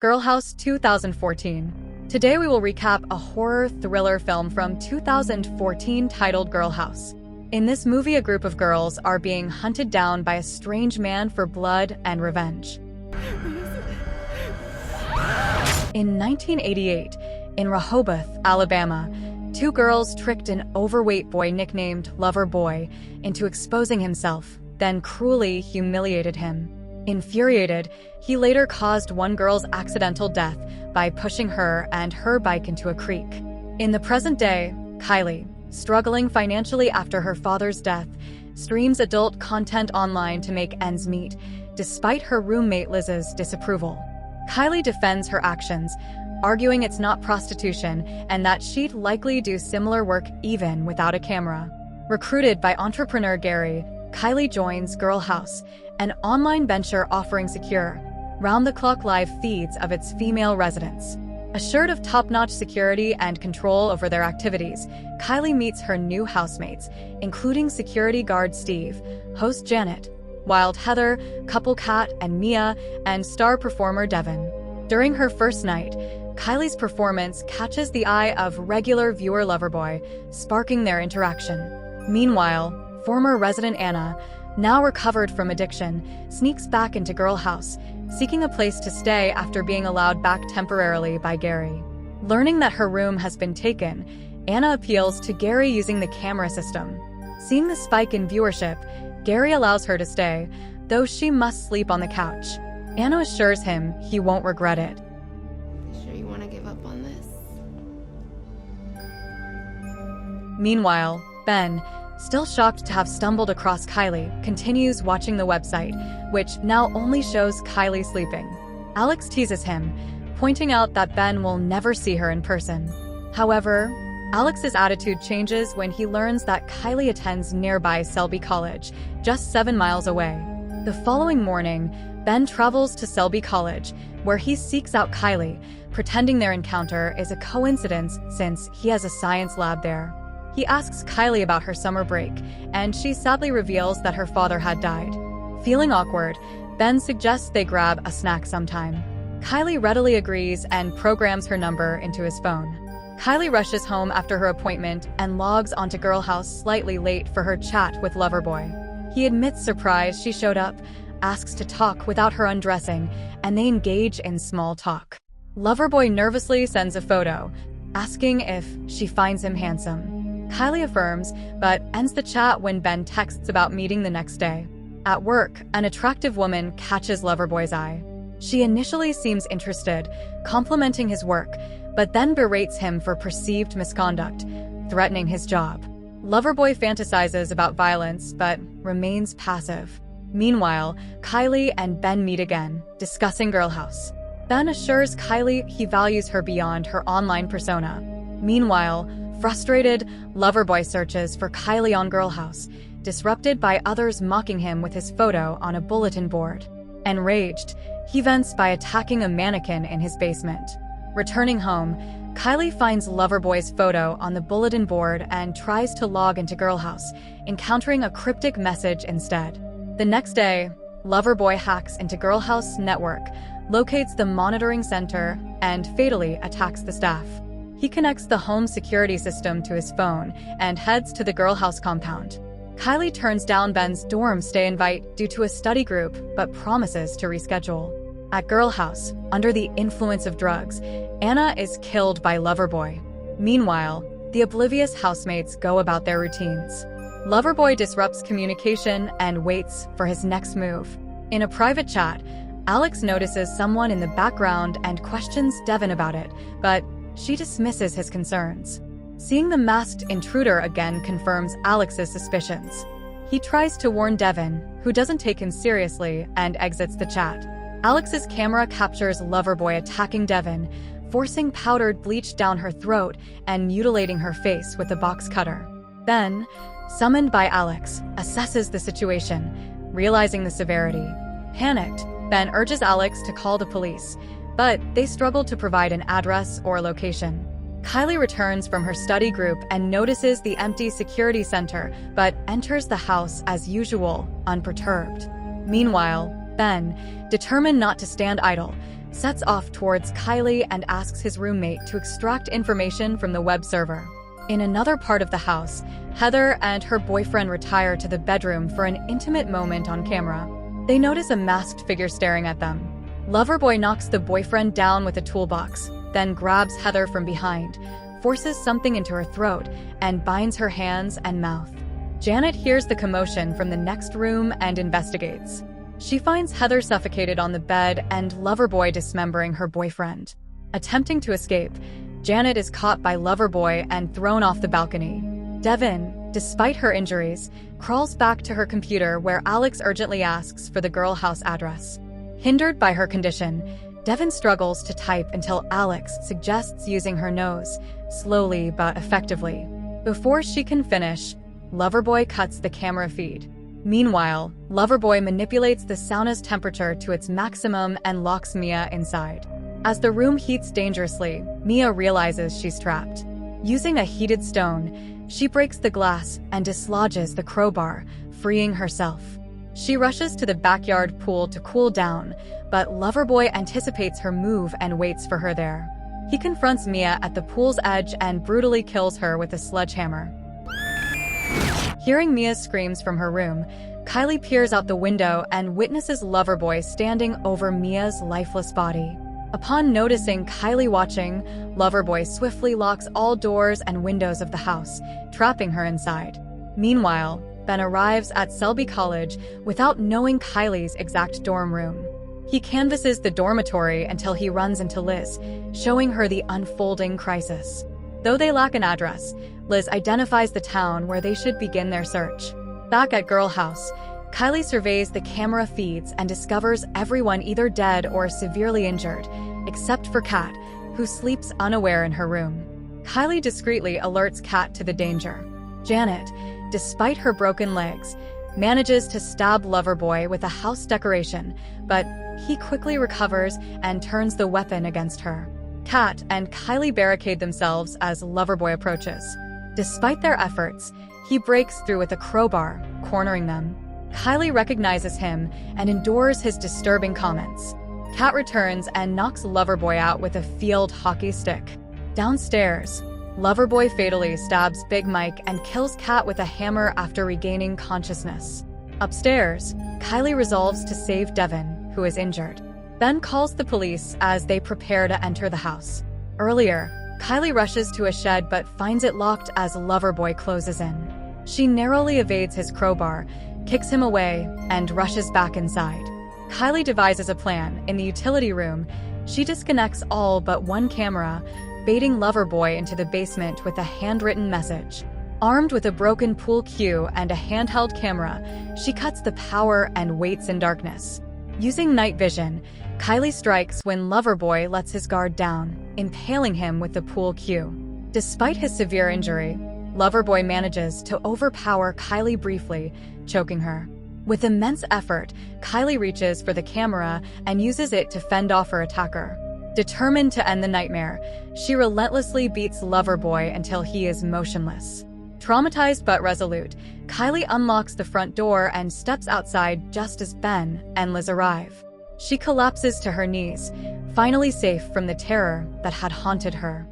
Girlhouse 2014. Today we will recap a horror thriller film from 2014 titled Girlhouse. In this movie, a group of girls are being hunted down by a strange man for blood and revenge. In 1988, in Rehoboth, Alabama, two girls tricked an overweight boy nicknamed Loverboy into exposing himself, then cruelly humiliated him. Infuriated, he later caused one girl's accidental death by pushing her and her bike into a creek. In the present day, Kylie, struggling financially after her father's death, streams adult content online to make ends meet, despite her roommate Liz's disapproval. Kylie defends her actions, arguing it's not prostitution and that she'd likely do similar work even without a camera. Recruited by entrepreneur Gary, Kylie joins Girlhouse, an online venture offering secure, round-the-clock live feeds of its female residents. Assured of top-notch security and control over their activities, Kylie meets her new housemates, including security guard Steve, host Janet, wild Heather, couple Kat and Mia, and star performer Devin. During her first night, Kylie's performance catches the eye of regular viewer Loverboy, sparking their interaction. Meanwhile, former resident Anna, now recovered from addiction, sneaks back into Girlhouse, seeking a place to stay after being allowed back temporarily by Gary. Learning that her room has been taken, Anna appeals to Gary using the camera system. Seeing the spike in viewership, Gary allows her to stay, though she must sleep on the couch. Anna assures him he won't regret it. Sure you want to give up on this? Meanwhile, Ben, still shocked to have stumbled across Kylie, continues watching the website, which now only shows Kylie sleeping. Alex teases him, pointing out that Ben will never see her in person. However, Alex's attitude changes when he learns that Kylie attends nearby Selby College, just 7 miles away. The following morning, Ben travels to Selby College, where he seeks out Kylie, pretending their encounter is a coincidence since he has a science lab there. He asks Kylie about her summer break, and she sadly reveals that her father had died. Feeling awkward, Ben suggests they grab a snack sometime. Kylie readily agrees and programs her number into his phone. Kylie rushes home after her appointment and logs onto Girlhouse slightly late for her chat with Loverboy. He admits surprised she showed up, asks to talk without her undressing, and they engage in small talk. Loverboy nervously sends a photo, asking if she finds him handsome. Kylie affirms, but ends the chat when Ben texts about meeting the next day. At work, an attractive woman catches Loverboy's eye. She initially seems interested, complimenting his work, but then berates him for perceived misconduct, threatening his job. Loverboy fantasizes about violence, but remains passive. Meanwhile, Kylie and Ben meet again, discussing Girlhouse. Ben assures Kylie he values her beyond her online persona. Meanwhile, frustrated, Loverboy searches for Kylie on Girlhouse, disrupted by others mocking him with his photo on a bulletin board. Enraged, he vents by attacking a mannequin in his basement. Returning home, Kylie finds Loverboy's photo on the bulletin board and tries to log into Girlhouse, encountering a cryptic message instead. The next day, Loverboy hacks into Girlhouse network, locates the monitoring center, and fatally attacks the staff. He connects the home security system to his phone and heads to the Girlhouse compound. Kylie turns down Ben's dorm stay invite due to a study group, but promises to reschedule. At Girlhouse, under the influence of drugs, Anna is killed by Loverboy. Meanwhile, the oblivious housemates go about their routines. Loverboy disrupts communication and waits for his next move. In a private chat, Alex notices someone in the background and questions Devin about it, but she dismisses his concerns. Seeing the masked intruder again confirms Alex's suspicions. He tries to warn Devin, who doesn't take him seriously, and exits the chat. Alex's camera captures Loverboy attacking Devin, forcing powdered bleach down her throat and mutilating her face with a box cutter. Ben, summoned by Alex, assesses the situation, realizing the severity. Panicked, Ben urges Alex to call the police, but they struggle to provide an address or location. Kylie returns from her study group and notices the empty security center, but enters the house as usual, unperturbed. Meanwhile, Ben, determined not to stand idle, sets off towards Kylie and asks his roommate to extract information from the web server. In another part of the house, Heather and her boyfriend retire to the bedroom for an intimate moment on camera. They notice a masked figure staring at them. Loverboy knocks the boyfriend down with a toolbox, then grabs Heather from behind, forces something into her throat, and binds her hands and mouth. Janet hears the commotion from the next room and investigates. She finds Heather suffocated on the bed and Loverboy dismembering her boyfriend. Attempting to escape, Janet is caught by Loverboy and thrown off the balcony. Devin, despite her injuries, crawls back to her computer where Alex urgently asks for the Girlhouse address. Hindered by her condition, Devin struggles to type until Alex suggests using her nose, slowly but effectively. Before she can finish, Loverboy cuts the camera feed. Meanwhile, Loverboy manipulates the sauna's temperature to its maximum and locks Mia inside. As the room heats dangerously, Mia realizes she's trapped. Using a heated stone, she breaks the glass and dislodges the crowbar, freeing herself. She rushes to the backyard pool to cool down, but Loverboy anticipates her move and waits for her there. He confronts Mia at the pool's edge and brutally kills her with a sledgehammer. Hearing Mia's screams from her room, Kylie peers out the window and witnesses Loverboy standing over Mia's lifeless body. Upon noticing Kylie watching, Loverboy swiftly locks all doors and windows of the house, trapping her inside. Meanwhile, Ben arrives at Selby College without knowing Kylie's exact dorm room. He canvasses the dormitory until he runs into Liz, showing her the unfolding crisis. Though they lack an address, Liz identifies the town where they should begin their search. Back at Girlhouse, Kylie surveys the camera feeds and discovers everyone either dead or severely injured, except for Kat, who sleeps unaware in her room. Kylie discreetly alerts Kat to the danger. Janet, despite her broken legs, manages to stab Loverboy with a house decoration, but he quickly recovers and turns the weapon against her. Kat and Kylie barricade themselves as Loverboy approaches. Despite their efforts, he breaks through with a crowbar, cornering them. Kylie recognizes him and endures his disturbing comments. Kat returns and knocks Loverboy out with a field hockey stick. Downstairs, Loverboy fatally stabs Big Mike and kills Kat with a hammer after regaining consciousness. Upstairs, Kylie resolves to save Devin, who is injured. Ben calls the police as they prepare to enter the house. Earlier, Kylie rushes to a shed but finds it locked as Loverboy closes in. She narrowly evades his crowbar, kicks him away, and rushes back inside. Kylie devises a plan. In the utility room, she disconnects all but one camera, baiting Loverboy into the basement with a handwritten message. Armed with a broken pool cue and a handheld camera, she cuts the power and waits in darkness. Using night vision, Kylie strikes when Loverboy lets his guard down, impaling him with the pool cue. Despite his severe injury, Loverboy manages to overpower Kylie briefly, choking her. With immense effort, Kylie reaches for the camera and uses it to fend off her attacker. Determined to end the nightmare, she relentlessly beats Loverboy until he is motionless. Traumatized but resolute, Kylie unlocks the front door and steps outside just as Ben and Liz arrive. She collapses to her knees, finally safe from the terror that had haunted her.